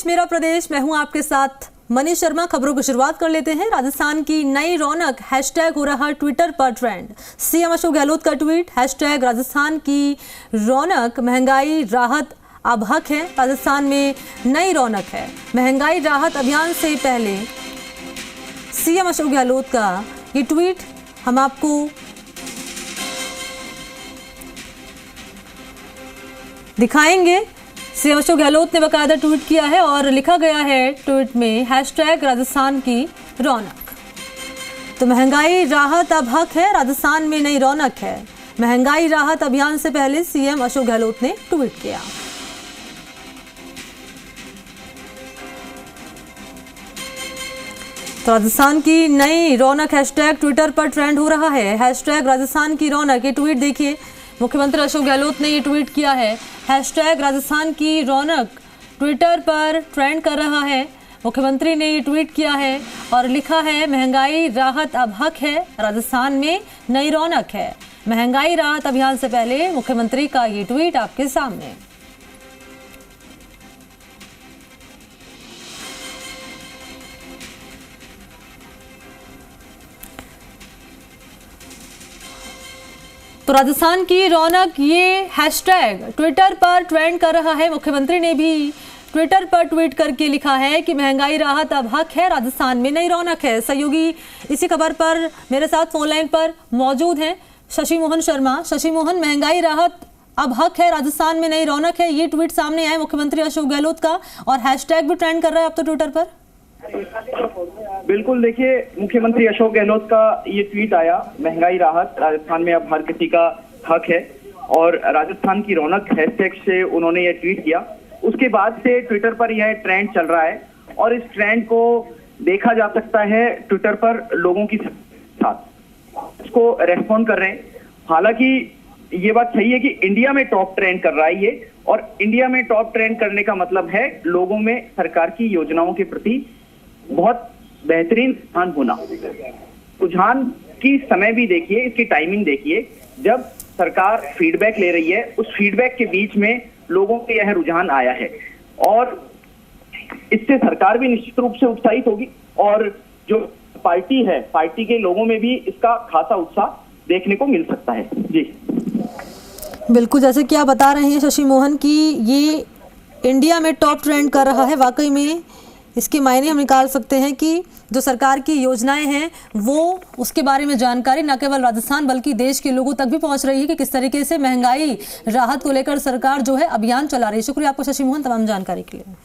देश मेरा प्रदेश, मैं हूं आपके साथ मनीष शर्मा। खबरों की शुरुआत कर लेते हैं। राजस्थान की नई रौनक हैशटैग हो रहा ट्विटर पर ट्रेंड। सीएम अशोक गहलोत का ट्वीट हैशटैग राजस्थान की रौनक महंगाई राहत अब हक है। राजस्थान में नई रौनक है। महंगाई राहत अभियान से पहले सीएम अशोक गहलोत का ये ट्वीट हम आपको दिखाएंगे। सीएम अशोक गहलोत ने बकायदा ट्वीट किया है और लिखा गया है ट्वीट में हैशटैग राजस्थान की रौनक। तो महंगाई राहत अब हक है, राजस्थान में नई रौनक है। महंगाई राहत अभियान से पहले सीएम अशोक गहलोत ने ट्वीट किया। तो राजस्थान की नई रौनक हैशटैग ट्विटर पर ट्रेंड हो रहा है। हैशटैग राजस्थान की रौनक, ये ट्वीट देखिए, मुख्यमंत्री अशोक गहलोत ने ये ट्वीट किया है। हैशटैग राजस्थान की रौनक ट्विटर पर ट्रेंड कर रहा है। मुख्यमंत्री ने ये ट्वीट किया है और लिखा है महंगाई राहत अब हक है, राजस्थान में नई रौनक है। महंगाई राहत अभियान से पहले मुख्यमंत्री का ये ट्वीट आपके सामने। तो राजस्थान की रौनक ये हैशटैग ट्विटर पर ट्रेंड कर रहा है। मुख्यमंत्री ने भी ट्विटर पर ट्वीट करके लिखा है कि महंगाई राहत अब हक है, राजस्थान में नई रौनक है। सहयोगी इसी खबर पर मेरे साथ फोन लाइन पर मौजूद हैं शशि मोहन शर्मा। शशि मोहन, महंगाई राहत अब हक है, राजस्थान में नई रौनक है, ये ट्वीट सामने आया मुख्यमंत्री अशोक गहलोत का और हैशटैग भी ट्रेंड कर रहा है अब तो ट्विटर पर। बिल्कुल, देखिए, मुख्यमंत्री अशोक गहलोत का ये ट्वीट आया, महंगाई राहत राजस्थान में अब हर किसी का हक है, और राजस्थान की रौनक हैशटैग से उन्होंने ये ट्वीट किया। उसके बाद से ट्विटर पर यह ट्रेंड चल रहा है और इस ट्रेंड को देखा जा सकता है ट्विटर पर लोगों की साथ इसको रेस्पॉन्ड कर रहे हैं। हालांकि ये बात सही है कि इंडिया में टॉप ट्रेंड कर रहा है ये, और इंडिया में टॉप ट्रेंड करने का मतलब है लोगों में सरकार की योजनाओं के प्रति बहुत बेहतरीन रुझान होना। रुझान की समय भी देखिए, इसकी टाइमिंग देखिए, जब सरकार फीडबैक ले रही है उस फीडबैक के बीच में लोगों के यह रुझान आया है और इससे सरकार भी निश्चित रूप से उत्साहित होगी और जो पार्टी है, पार्टी के लोगों में भी इसका खासा उत्साह देखने को मिल सकता है। जी बिल्कुल, जैसे कि आप बता रहे हैं शशि मोहन की ये इंडिया में टॉप ट्रेंड कर रहा है। वाकई में इसके मायने हम निकाल सकते हैं कि जो सरकार की योजनाएं हैं वो उसके बारे में जानकारी न केवल राजस्थान बल्कि देश के लोगों तक भी पहुंच रही है कि किस तरीके से महंगाई राहत को लेकर सरकार जो है अभियान चला रही है। शुक्रिया आपको शशि मोहन तमाम जानकारी के लिए।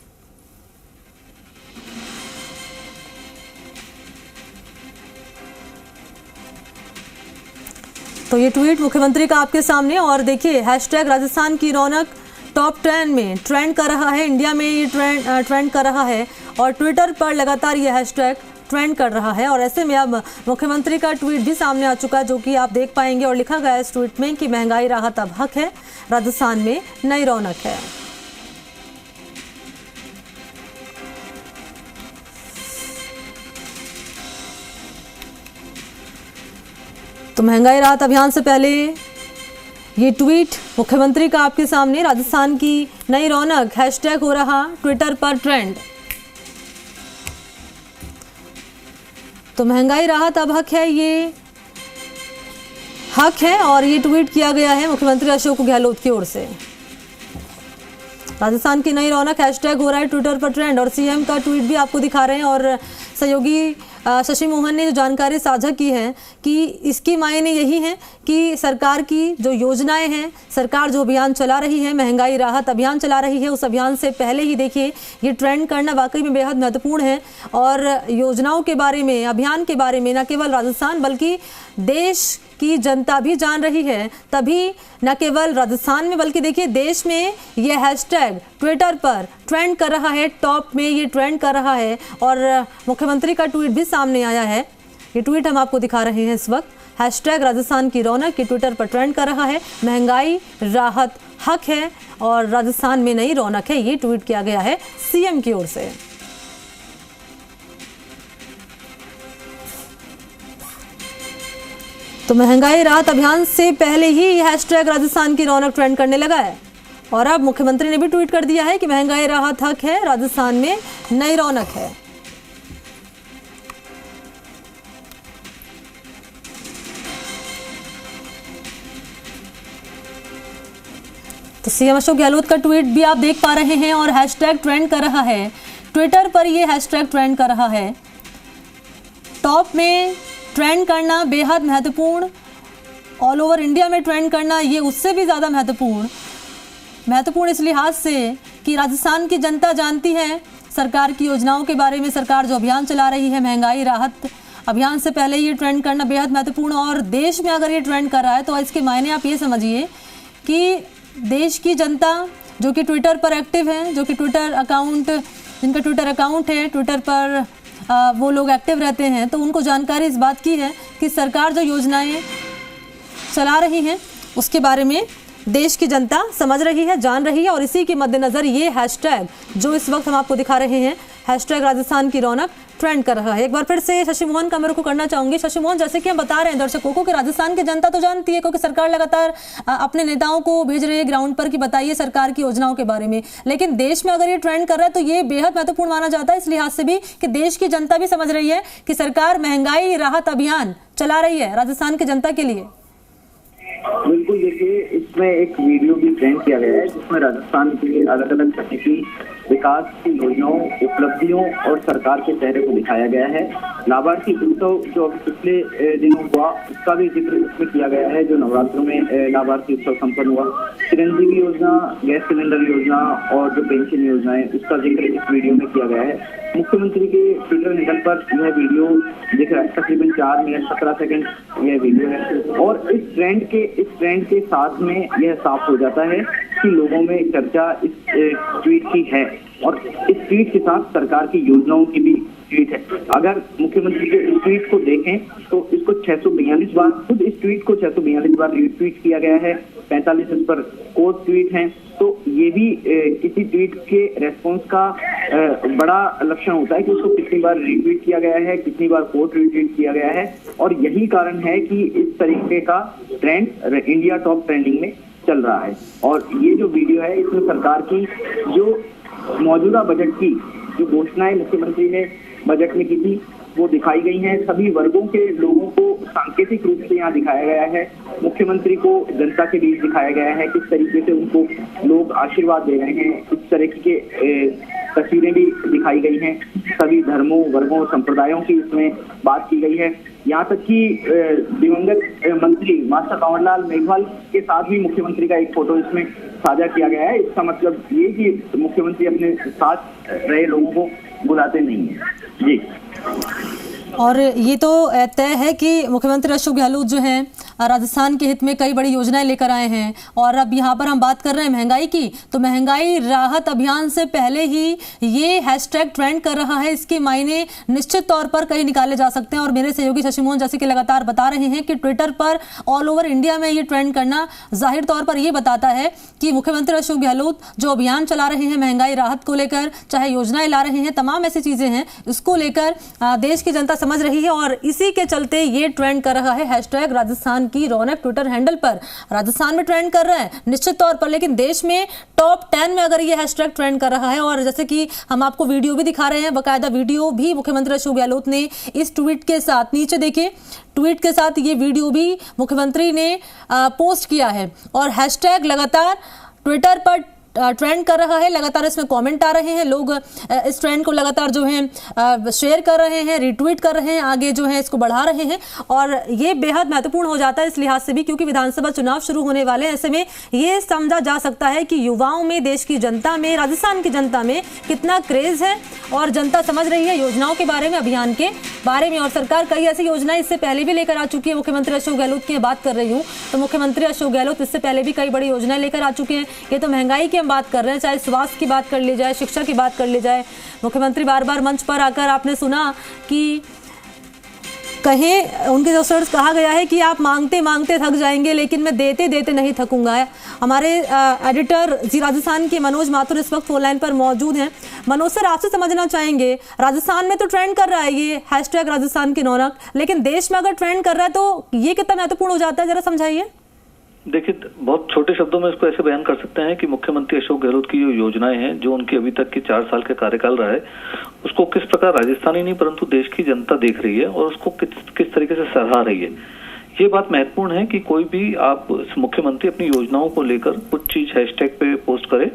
तो ये ट्वीट मुख्यमंत्री का आपके सामने, और देखिए हैशटैग राजस्थान की रौनक टॉप 10 में ट्रेंड कर रहा है। इंडिया में ये ट्रेंड कर रहा है और ट्विटर पर लगातार ये हैशटैग ट्रेंड कर रहा है। और ऐसे में अब मुख्यमंत्री का ट्वीट भी सामने आ चुका है जो कि आप देख पाएंगे, और लिखा गया है इस ट्वीट में कि महंगाई राहत अब हक है, राजस्थान में नई रौनक है। तो महंगाई राहत अभियान से पहले ये ट्वीट मुख्यमंत्री का आपके सामने। राजस्थान की नई रौनक हैशटैग हो रहा ट्विटर पर ट्रेंड। तो महंगाई राहत अब हक है, ये हक है और ये ट्वीट किया गया है मुख्यमंत्री अशोक गहलोत की ओर से। राजस्थान की नई रौनक हैशटैग हो रहा है ट्विटर पर ट्रेंड, और सीएम का ट्वीट भी आपको दिखा रहे हैं। और सहयोगी शशि मोहन ने जो जानकारी साझा की है कि इसकी मायने यही है कि सरकार की जो योजनाएं हैं, सरकार जो अभियान चला रही है, महंगाई राहत अभियान चला रही है, उस अभियान से पहले ही देखिए ये ट्रेंड करना वाकई में बेहद महत्वपूर्ण है। और योजनाओं के बारे में, अभियान के बारे में न केवल राजस्थान बल्कि देश की जनता भी जान रही है, तभी न केवल राजस्थान में बल्कि देखिए देश में ये हैशटैग ट्विटर पर ट्रेंड कर रहा है, टॉप में ये ट्रेंड कर रहा है। और मुख्यमंत्री का ट्वीट भी सामने आया है। ये ट्वीट हम आपको दिखा रहे हैं इस वक्त। हैशटैग राजस्थान की रौनक के ट्विटर पर ट्रेंड कर रहा है। महंगाई राहत हक है और राजस्थान में नई रौनक है, ये ट्वीट किया गया है सीएम की ओर से। तो महंगाई राहत अभियान से पहले ही हैशटैग राजस्थान की रौनक ट्रेंड करने लगा है। और अब मुख्यमंत्री ने भी ट्वीट कर दिया है कि महंगाई राहत हक है, राजस्थान में नई रौनक है। तो सीएम अशोक गहलोत का ट्वीट भी आप देख पा रहे हैं और हैशटैग ट्रेंड कर रहा है। ट्विटर पर ये हैशटैग ट्रेंड कर रहा है। टॉप में ट्रेंड करना बेहद महत्वपूर्ण, ऑल ओवर इंडिया में ट्रेंड करना ये उससे भी ज़्यादा महत्वपूर्ण इस लिहाज से कि राजस्थान की जनता जानती है सरकार की योजनाओं के बारे में। सरकार जो अभियान चला रही है महंगाई राहत अभियान, से पहले ये ट्रेंड करना बेहद महत्वपूर्ण। और देश में अगर ये ट्रेंड कर रहा है तो इसके मायने आप ये समझिए कि देश की जनता जो कि ट्विटर पर एक्टिव है, जो कि जिनका ट्विटर अकाउंट है, ट्विटर पर वो लोग एक्टिव रहते हैं, तो उनको जानकारी इस बात की है कि सरकार जो योजनाएं चला रही हैं उसके बारे में देश की जनता समझ रही है, जान रही है। और इसी के मद्देनज़र ये हैशटैग जो इस वक्त हम आपको दिखा रहे हैं, हैशटैग राजस्थान की रौनक, ट्रेंड कर रहा है। एक बार फिर से शशि मोहन का मेरे को करना चाहूंगी। शशि मोहन, जैसे कि हम बता रहे हैं दर्शकों को कि राजस्थान की जनता तो जानती है क्योंकि सरकार लगातार अपने नेताओं को भेज रही है ग्राउंड पर कि बताइए सरकार की योजनाओं के बारे में, लेकिन देश में अगर ये ट्रेंड कर रहा है तो ये बेहद महत्वपूर्ण माना जाता है इस लिहाज से भी कि देश की जनता भी समझ रही है कि सरकार महंगाई राहत अभियान चला रही है राजस्थान की जनता के लिए। बिल्कुल, देखिए इसमें एक वीडियो भी ट्रेंड किया गया है जिसमें राजस्थान के अलग अलग तरह की विकास की योजनाओं, उपलब्धियों और सरकार के चेहरे को दिखाया गया है। लाभार्थी उत्सव जो अभी पिछले दिनों हुआ उसका भी जिक्र इसमें किया गया है, जो नवरात्रों में लाभार्थी उत्सव संपन्न हुआ। चिरंजीवी योजना, गैस सिलेंडर योजना और जो पेंशन योजना है उसका जिक्र इस वीडियो में किया गया है। मुख्यमंत्री के ट्विटर हैंडल पर यह वीडियो दिख रहा है, तकरीबन 4 मिनट 17 सेकंड यह वीडियो है। और इस ट्रेंड के साथ में यह साफ हो जाता है कि लोगों में चर्चा इस ट्वीट की है और इस ट्वीट के साथ सरकार की योजनाओं की भी ट्वीट है। अगर मुख्यमंत्री के इस ट्वीट को देखें तो इसको 642 बार, खुद इस ट्वीट को 642 बार रीट्वीट किया गया है, 45 इस पर कोट ट्वीट हैं। तो ये भी किसी ट्वीट के रेस्पॉन्स का बड़ा लक्षण होता है कि उसको कितनी बार रीट्वीट किया गया है, कितनी बार कोट रीट्वीट किया गया है। और यही कारण है कि इस तरीके का ट्रेंड इंडिया टॉप ट्रेंडिंग में चल रहा है। और ये जो वीडियो है इसमें सरकार की जो मौजूदा बजट की जो घोषणाएं मुख्यमंत्री ने बजट में की थी वो दिखाई गई हैं। सभी वर्गों के लोगों को सांकेतिक रूप से यहाँ दिखाया गया है। मुख्यमंत्री को जनता के बीच दिखाया गया है, किस तरीके से उनको लोग आशीर्वाद दे रहे हैं, इस तरह के तस्वीरें भी दिखाई गई हैं। सभी धर्मों, वर्गों, संप्रदायों की इसमें बात की गई है। यहाँ तक कि दिवंगत मंत्री मास्टर कंवरलाल मेघवाल के साथ भी मुख्यमंत्री का एक फोटो इसमें साझा किया गया है। इसका मतलब ये कि मुख्यमंत्री अपने साथ रहे लोगों को बुलाते नहीं है। जी, और ये तो तय है कि मुख्यमंत्री अशोक गहलोत जो हैं राजस्थान के हित में कई बड़ी योजनाएं लेकर आए हैं। और अब यहाँ पर हम बात कर रहे हैं महंगाई की, तो महंगाई राहत अभियान से पहले ही ये हैशटैग ट्रेंड कर रहा है। इसके मायने निश्चित तौर पर कहीं निकाले जा सकते हैं। और मेरे सहयोगी शशि मोहन जैसे कि लगातार बता रहे हैं कि ट्विटर पर ऑल ओवर इंडिया में ये ट्रेंड करना जाहिर तौर पर ये बताता है कि मुख्यमंत्री अशोक गहलोत जो अभियान चला रहे हैं महंगाई राहत को लेकर, चाहे योजनाएं ला रहे हैं, तमाम ऐसी चीजें हैं, इसको लेकर देश की जनता समझ रही है। और इसी के चलते ये ट्रेंड कर रहा है हैशटैग राजस्थान की रौनक। ट्विटर हैंडल पर राजस्थान में ट्रेंड कर रहा है निश्चित तौर पर, लेकिन देश में टॉप 10 में अगर ये हैशटैग ट्रेंड कर रहा है। और जैसे कि हम आपको वीडियो भी दिखा रहे हैं, बाकायदा वीडियो भी मुख्यमंत्री अशोक गहलोत ने इस ट्वीट के साथ, नीचे देखिए ट्वीट के साथ ये वीडियो भी मुख्यमंत्री ने पोस्ट किया है। और हैशटैग लगातार ट्विटर पर ट्रेंड कर रहा है, लगातार इसमें कमेंट आ रहे हैं, लोग इस ट्रेंड को लगातार जो है शेयर कर रहे हैं, रिट्वीट कर रहे हैं, आगे जो है इसको बढ़ा रहे हैं। और ये बेहद महत्वपूर्ण हो जाता है इस लिहाज से भी क्योंकि विधानसभा चुनाव शुरू होने वाले हैं। ऐसे में ये समझा जा सकता है कि युवाओं में, देश की जनता में, राजस्थान की जनता में कितना क्रेज है और जनता समझ रही है योजनाओं के बारे में, अभियान के बारे में। और सरकार कई ऐसी योजनाएं इससे पहले भी लेकर आ चुकी है। मुख्यमंत्री अशोक गहलोत की बात कर रही हूँ तो मुख्यमंत्री अशोक गहलोत इससे पहले भी कई बड़ी योजनाएं लेकर आ चुके हैं। ये तो महंगाई की बात कर रहे हैं, चाहे स्वास्थ्य की बात कर ली जाए, शिक्षा की बात कर ली जाए। मुख्यमंत्री बार बार मंच पर आकर आपने सुना कि कहें, उनके जो शर्त कहा गया है कि आप मांगते मांगते थक जाएंगे लेकिन मैं देते देते नहीं थकूंगा। हमारे एडिटर जी राजस्थान के मनोज माथुर इस वक्त फोन लाइन पर मौजूद हैं। मनोज सर, आपसे समझना चाहेंगे, राजस्थान में तो ट्रेंड कर रहा है ये हैशटैग राजस्थान की रौनक, लेकिन देश में अगर ट्रेंड कर रहा है तो ये कितना महत्वपूर्ण हो जाता है, जरा समझाइए। देखिए, बहुत छोटे शब्दों में इसको ऐसे बयान कर सकते हैं कि मुख्यमंत्री अशोक गहलोत की जो योजनाएं हैं, जो उनकी अभी तक की 4 साल के कार्यकाल रहा है, उसको किस प्रकार राजस्थान ही नहीं परंतु देश की जनता देख रही है और उसको किस तरीके से सराहा रही है। ये बात महत्वपूर्ण है कि कोई भी आप मुख्यमंत्री अपनी योजनाओं को लेकर कुछ चीज हैशटैग पे पोस्ट करे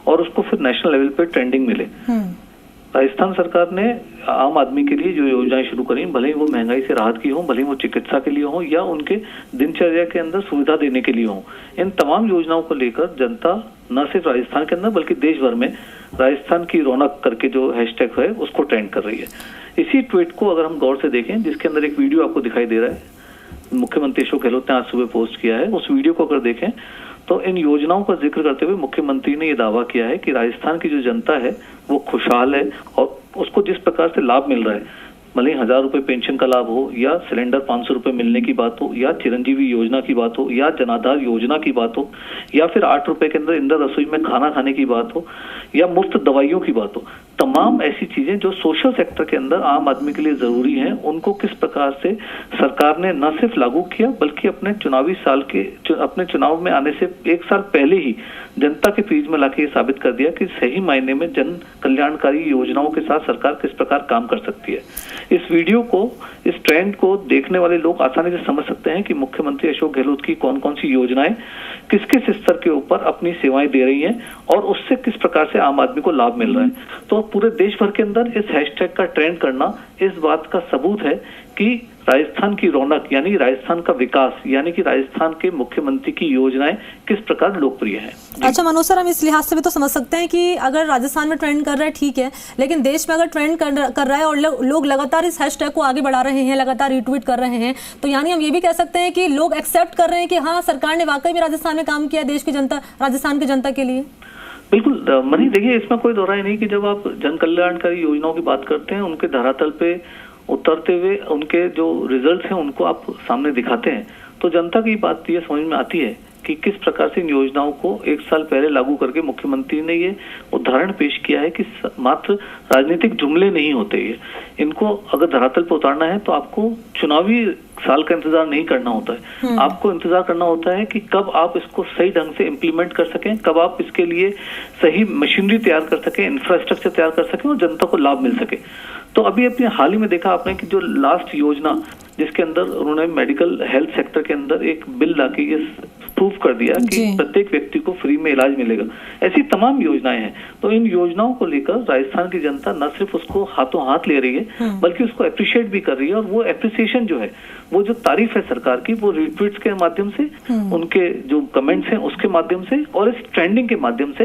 और उसको फिर नेशनल लेवल पे ट्रेंडिंग मिले। राजस्थान सरकार ने आम आदमी के लिए जो योजनाएं शुरू करी, भले ही वो महंगाई से राहत की हो, भले ही वो चिकित्सा के लिए हो या उनके दिनचर्या के अंदर सुविधा देने के लिए हो, इन तमाम योजनाओं को लेकर जनता न सिर्फ राजस्थान के अंदर बल्कि देश भर में राजस्थान की रौनक करके जो हैशटैग है उसको ट्रेंड कर रही है। इसी ट्वीट को अगर हम गौर से देखें, जिसके अंदर एक वीडियो आपको दिखाई दे रहा है, मुख्यमंत्री अशोक गहलोत ने आज सुबह पोस्ट किया है, उस वीडियो को अगर देखें तो इन योजनाओं का जिक्र करते हुए मुख्यमंत्री ने ये दावा किया है कि राजस्थान की जो जनता है वो खुशहाल है और उसको जिस प्रकार से लाभ मिल रहा है, भले 1000 रुपए पेंशन का लाभ हो या सिलेंडर 500 रुपए मिलने की बात हो या चिरंजीवी योजना की बात हो या जनाधार योजना की बात हो या फिर 8 रुपए के अंदर इंदिरा रसोई में खाना खाने की बात हो या मुफ्त दवाइयों की बात हो, तमाम ऐसी चीजें जो सोशल सेक्टर के अंदर आम आदमी के लिए जरूरी हैं, उनको किस प्रकार से सरकार ने न सिर्फ लागू किया बल्कि अपने चुनावी साल के अपने चुनाव में आने से 1 साल पहले ही जनता के बीच में लाके ये साबित कर दिया कि सही मायने में जन कल्याणकारी योजनाओं के साथ सरकार किस प्रकार काम कर सकती है। इस वीडियो को, इस ट्रेंड को देखने वाले लोग आसानी से समझ सकते हैं कि मुख्यमंत्री अशोक गहलोत की कौन कौन सी योजनाएं किस किस स्तर के ऊपर अपनी सेवाएं दे रही हैं और उससे किस प्रकार से आम आदमी को लाभ मिल रहा है। तो पूरे देश भर के अंदर इस हैशटैग का ट्रेंड करना इस बात का सबूत है कि राजस्थान की रौनक यानी राजस्थान का विकास यानी कि राजस्थान के मुख्यमंत्री की योजनाएं किस प्रकार लोकप्रिय हैं। अच्छा मनोज सर, हम इस लिहाज से भी तो समझ सकते हैं कि अगर राजस्थान में ट्रेंड कर रहा है ठीक है, लेकिन देश में अगर ट्रेंड कर रहा है और लोग लगातार इस हैशटैग को आगे बढ़ा रहे हैं, लगातार रिट्वीट कर रहे हैं, तो यानी हम ये भी कह सकते हैं कि लोग एक्सेप्ट कर रहे हैं कि हाँ, सरकार ने वाकई में राजस्थान में काम किया देश की जनता, राजस्थान की जनता के लिए। बिल्कुल मनी, देखिए इसमें कोई दो राय नहीं कि जब आप जन कल्याणकारी योजनाओं की बात करते हैं, उनके धरातल पे उतरते हुए उनके जो रिजल्ट्स हैं उनको आप सामने दिखाते हैं, तो जनता की बात ये समझ में आती है कि किस प्रकार से इन योजनाओं को 1 साल पहले लागू करके मुख्यमंत्री ने ये उदाहरण पेश किया है कि मात्र राजनीतिक जुमले नहीं होते, ये इनको अगर धरातल पर उतारना है तो आपको चुनावी साल का इंतजार नहीं करना होता है, आपको इंतजार करना होता है कि कब आप इसको सही ढंग से इम्प्लीमेंट कर सकें, कब आप इसके लिए सही मशीनरी तैयार कर सकें, इंफ्रास्ट्रक्चर तैयार कर सकें और जनता को लाभ मिल सके। तो अभी अपने हाल ही में देखा आपने कि जो लास्ट योजना जिसके अंदर उन्होंने मेडिकल हेल्थ सेक्टर के अंदर एक बिल लाके ये प्रूव कर दिया कि प्रत्येक व्यक्ति को फ्री में इलाज मिलेगा, ऐसी तमाम योजनाएं हैं। तो इन योजनाओं को लेकर राजस्थान की जनता न सिर्फ उसको हाथों हाथ ले रही है बल्कि उसको अप्रिशिएट भी कर रही है और वो अप्रिसिएशन जो है, वो जो तारीफ है सरकार की, वो रिट्वीट्स के माध्यम से, उनके जो कमेंट्स हैं उसके माध्यम से और इस ट्रेंडिंग के माध्यम से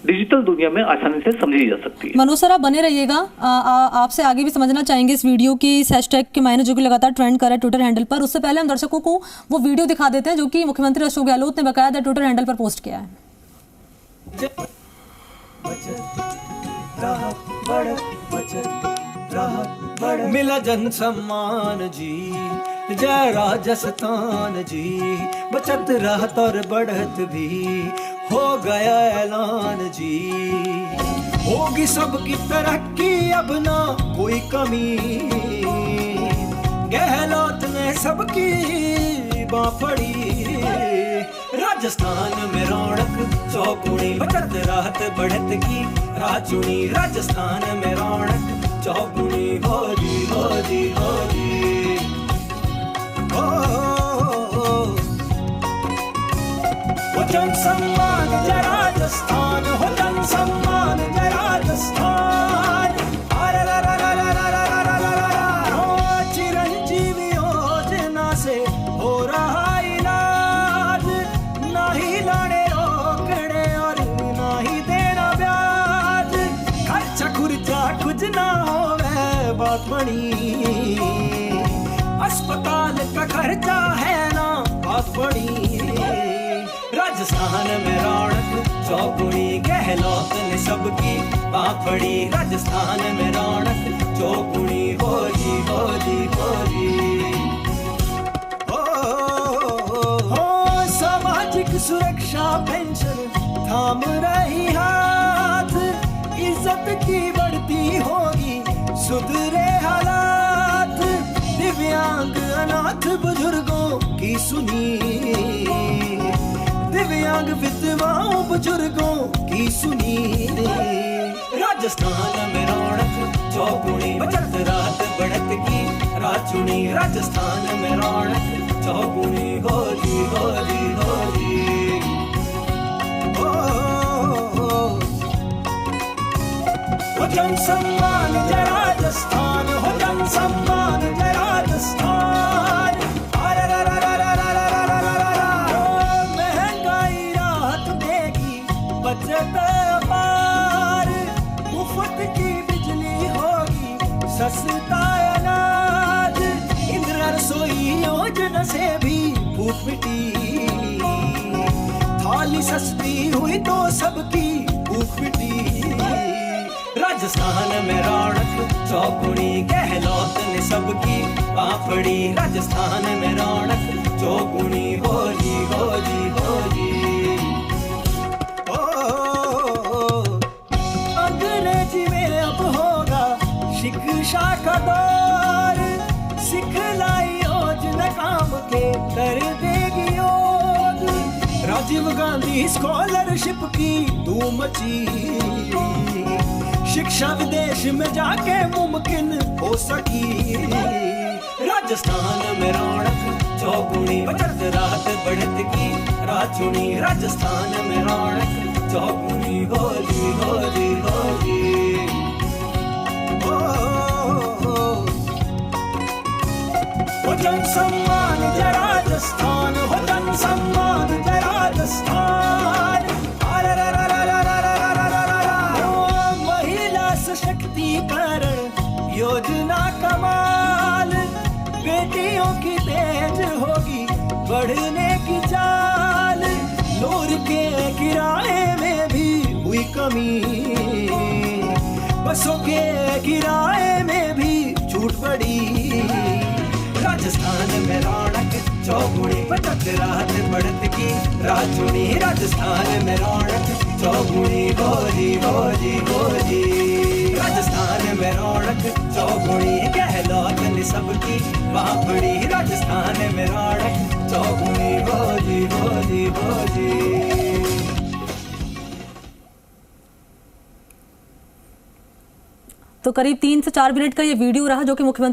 डिजिटल दुनिया में आसानी से समझी जा सकती है। मनोज सर, आप बने रहिएगा, आपसे आगे भी समझना चाहेंगे इस वीडियो की, इस हैशटैग के मायने जो कि लगातार ट्रेंड कर रहा है ट्विटर हैंडल पर। उससे पहले हम दर्शकों को वो वीडियो दिखा देते हैं जो कि मुख्यमंत्री अशोक गहलोत ने बकायदा ट्विटर हैंडल पर पोस्ट किया है। मिला जन सम्मान जी, जय राजस्थान जी, बचत राहत और बढ़त भी हो गया ऐलान जी, होगी सबकी तरक्की अब ना कोई कमी, गहलोत ने सबकी बाँ फड़ी, राजस्थान में रौनक चौगुनी, बचत राहत बढ़त की राह चुनी, राजस्थान में रौनक चौगुनी, हो जी हो जी हो जी, हो जन सम्मान जय राजस्थान, हो जन सम्मान जय राजस्थान, चिरंजीवी योजना से हो रहा इलाज, ना ही लाने रोकड़े और ना ही देना ब्याज, खर्चा खुर्चा कुछ ना हो वह बात बनी, अस्पताल का खर्चा है ना बात बड़ी, राजस्थान में रौनक चौगुनी, गहलोत ने सबकी बाँ फड़ी, राजस्थान में रौनक चौगुनी, हो जी हो जी हो जी, हो सामाजिक सुरक्षा पेंशन थाम रही हाथ, इज्जत की बढ़ती होगी सुधरे हालात, दिव्यांग अनाथ बुजुर्गों की सुनी, दिव्यांग विधवाओं बुजुर्गों की सुनी। राजस्थान में रौनक चौगुनी, बचत रात बढ़त की रात चुनी। राजस्थान में रौनक चौगुनी, होली होली होली। हो जन सम्मान जय राजस्थान, हो जन सम्मान जय राजस्थान। महंगाई राहत देगी, बचत अपार, मुफ्त की बिजली होगी, सस्ता अनाज। इंदिरा रसोई योजना से भी भूख मिटी, थाली सस्ती हुई तो सबकी भूख मिटी। राजस्थान में रौनक चौगुनी, गहलोत ने सबकी पापड़ी। राजस्थान में रौनक चौगुनी, होली होली होली। अंग्रेजी में अब होगा शिक्षा का दौर, सिखलाई योजना काम के कर देगी योग। राजीव गांधी स्कॉलरशिप की धूम मची, शिक्षा विदेश में जाके मुमकिन हो सकी। राजस्थान में रौनक चौगुनी, बचत रात बढ़त की रात चुनी। राजस्थान में रौनक चौगुनी, होली होली होली। हो जन सम्मान जय राजस्थान, हो जन सम्मान जय राजस्थान। सशक्तिकरण योजना कमाल, बेटियों की तेज होगी बढ़ने की चाल। लोर के किराए में भी हुई कमी, बसों के किराए में भी छूट पड़ी। राजस्थान में रौनक चौगुनी, बचत रात बढ़त की रात चुनी। राजस्थान में रौनक चौगुनी, होली होली होली। राजस्थान में रौनक चौगुनी, गहलोत ने सबकी पापड़ी। राजस्थान में रौनक चौगुनी, होली होली होली। तो करीब 3 से 4 मिनट का ये वीडियो रहा जो कि मुख्यमंत्री